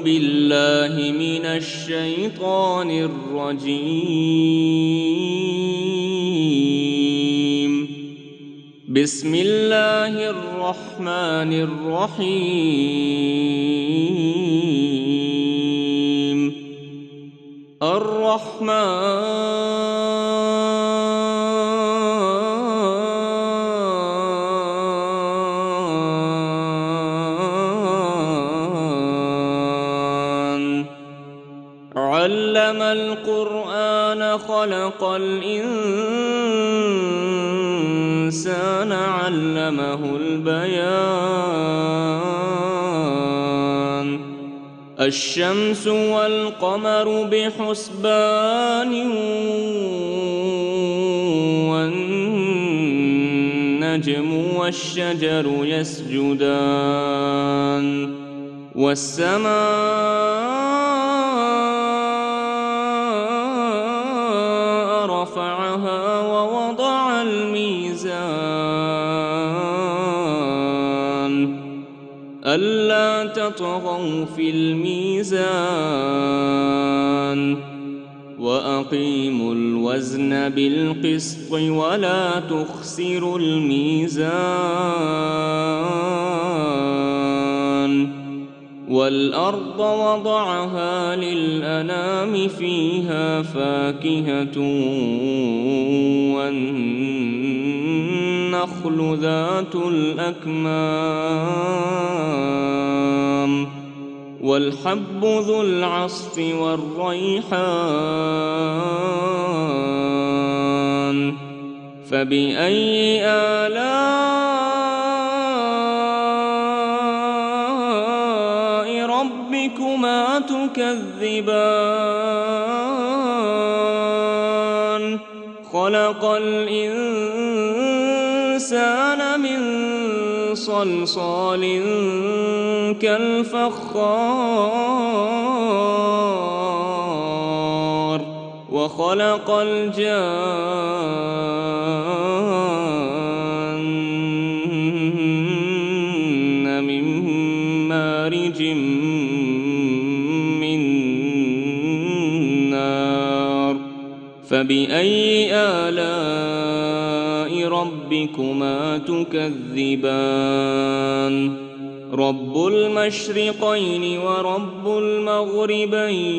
بالله من الشيطان الرجيم. بسم الله الرحمن الرحيم. علم القرآن خلق الإنسان علمه البيان. الشمس والقمر بحسبان والنجم والشجر يسجدان والسماء رفعها ووضع الميزان ألا تطغوا في الميزان وأقيموا الوزن بالقسط ولا تخسروا الميزان. والأرض وضعها للأنام فيها فاكهة والنخل ذات الأكمام والحب ذو العصف والريحان. فبأي آلاء ربكما تكذبان؟ خلق الإنسان من صلصال كالفخار وخلق الجان من مارج من نار. فبأي آلاء ربكما تكذبان؟ رب المشرقين ورب المغربين.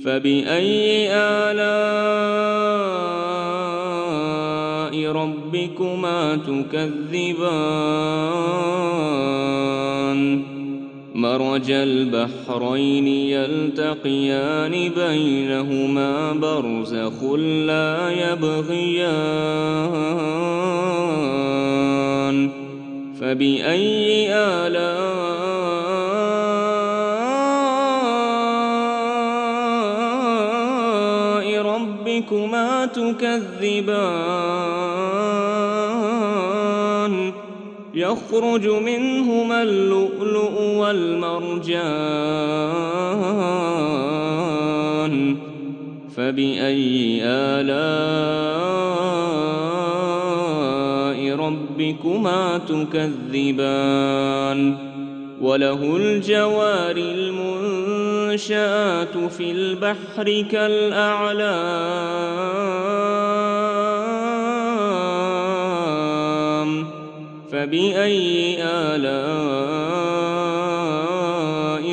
فبأي آلاء ربكما تكذبان؟ مرج البحرين يلتقيان بينهما برزخ لا يبغيان. فبأي آلاء ربكما تكذبان؟ يخرج منهما اللؤلؤ والمرجان. فبأي آلاء ربكما تكذبان؟ وله الجوار المنشآت في البحر كالأعلام. فبأي آلاء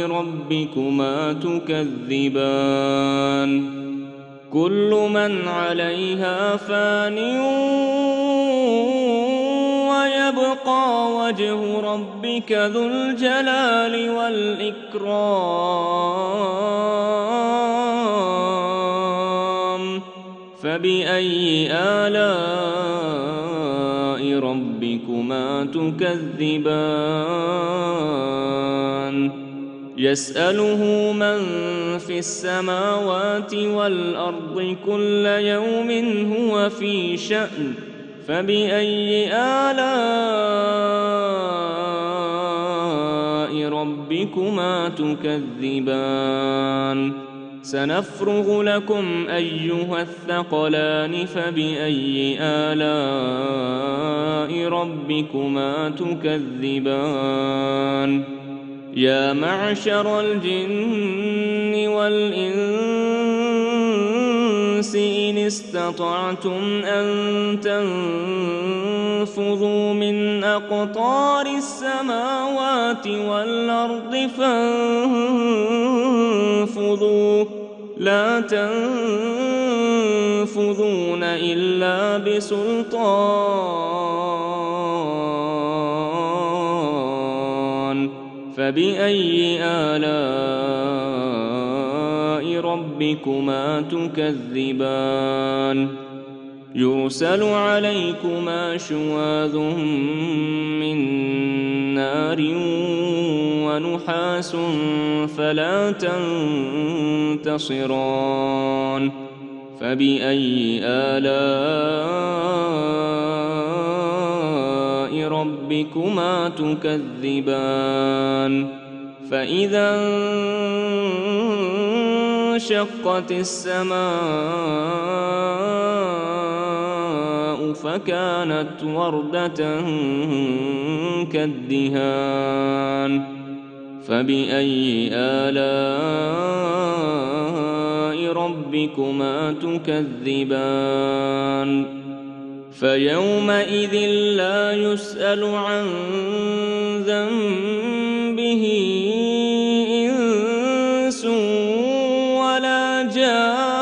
ربكما تكذبان؟ كل من عليها فان ويبقى وجه ربك ذو الجلال والإكرام. فبأي آلاء ربكما تكذبان؟ يسأله من في السماوات والأرض كل يوم هو في شأن. فبأي آلاء ربكما تكذبان؟ سنفرغ لكم أيها الثقلان فبأي آلاء ربكما تكذبان يا معشر الجن والإنس إن استطعتم أن تنفذوا من أقطار السماوات والأرض فانفذوا لا تنفذون إلا بسلطان فبأي آلاء ربكما تكذبان يرسل عليكما شواظ من نار ونحاس فلا تنتصران فبأي آلاء ربكما تكذبان فإذا انشقت السماء فكانت وردة كالدهان فبأي آلاء ربكما تكذبان فيومئذ لا يسأل عن ذنبه إنس ولا جان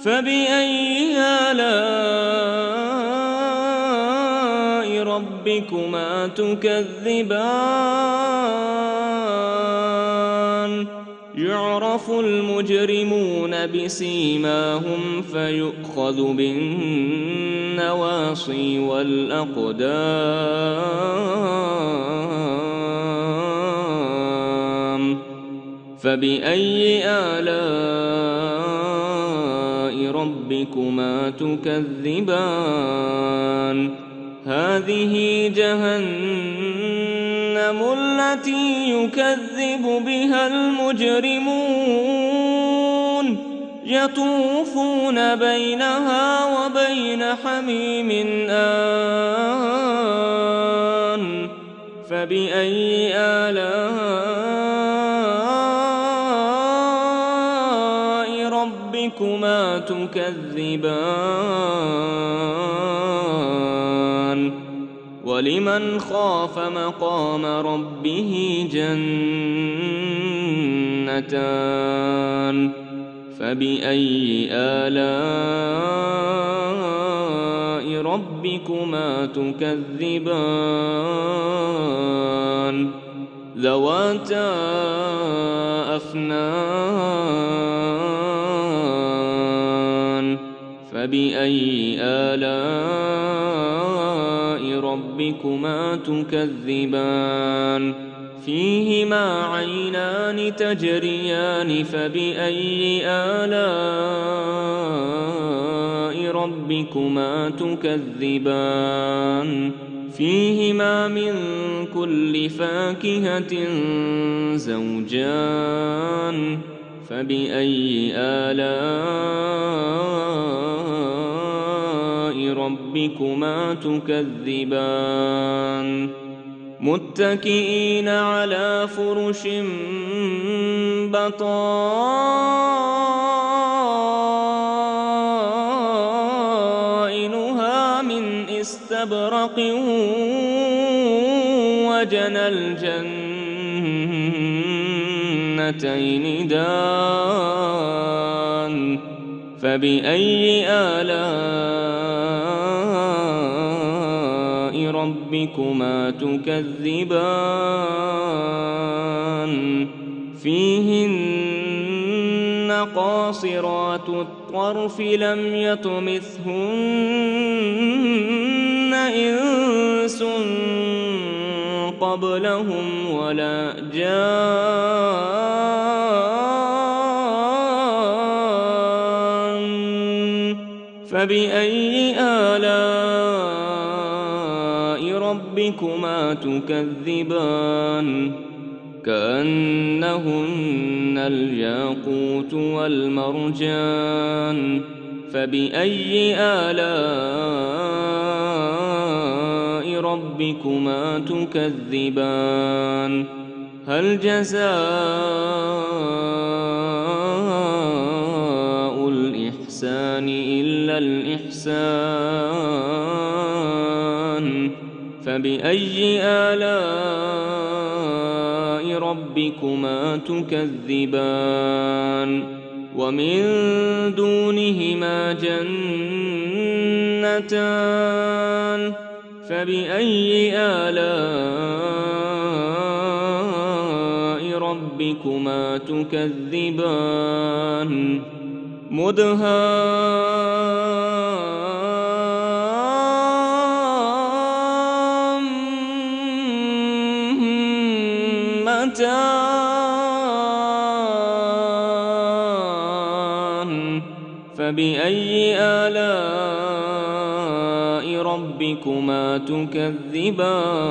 فبأي آلاء ربكما تكذبان يعرف المجرمون بسيماهم فيؤخذ بالنواصي والأقدام فبأي آلاء ربكما تكذبان هذه جهنم التي يكذب بها المجرمون يطوفون بينها وبين حميم آن فبأي آلاء ربكما تكذبان ولمن خاف مقام ربه جنتان فبأي آلاء ربكما تكذبان ذواتا أفنان فبأي آلاء ربكما تكذبان فيهما عينان تجريان فبأي آلاء ربكما تكذبان فيهما من كل فاكهة زوجان فبأي آلاء ربكما تكذبان متكئين على فرش بطائنها من استبرق وجنى الجنتين دان فبأي آلاء ربكما تكذبان فيهن قاصرات الطرف لم يطمثهن إنس قبلهم ولا جان فبأي آلاء ربكما تكذبان كأنهن الياقوت والمرجان فبأي آلاء ربكما تكذبان هل جزاء الإحسان إلا الإحسان فبأي آلاء ربكما تكذبان ومن دونهما جنتان فبأي آلاء ربكما تكذبان مدهامتان فبأي آلاء ربكما تكذبان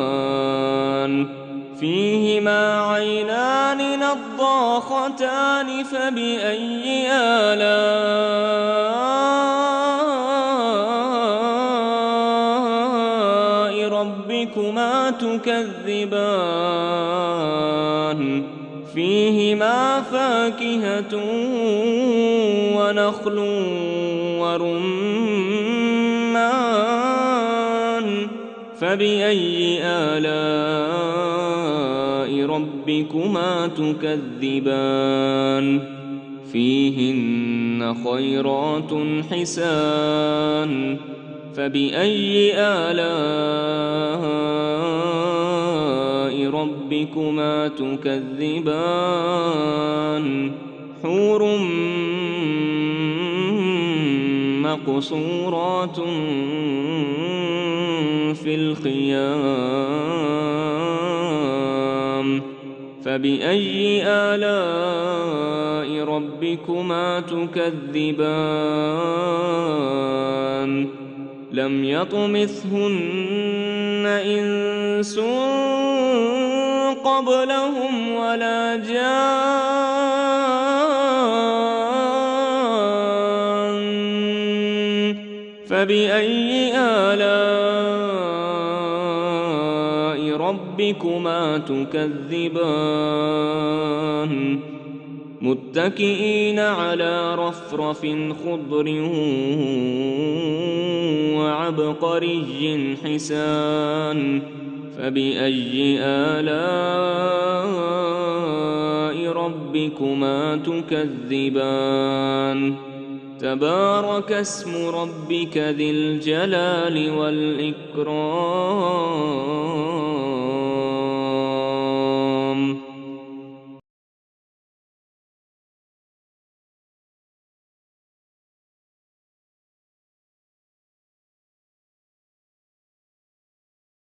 فيهما عينان نضاختان فبأي آلاء ربكما تكذبان فيهما فاكهة ونخل ورمان فبأي آلاء ربكما تكذبان فيهن خيرات حسان فبأي آلاء ربكما تكذبان حور مقصورات في الخيام فبأي آلاء ربكما تكذبان لم يطمثهن إنس قبلهم ولا جان فبأي آلاء ربكما تكذبان متكئين على رفرف خضر وعبقري حسان فبأي آلاء ربكما تكذبان تبارك اسم ربك ذي الجلال والإكرام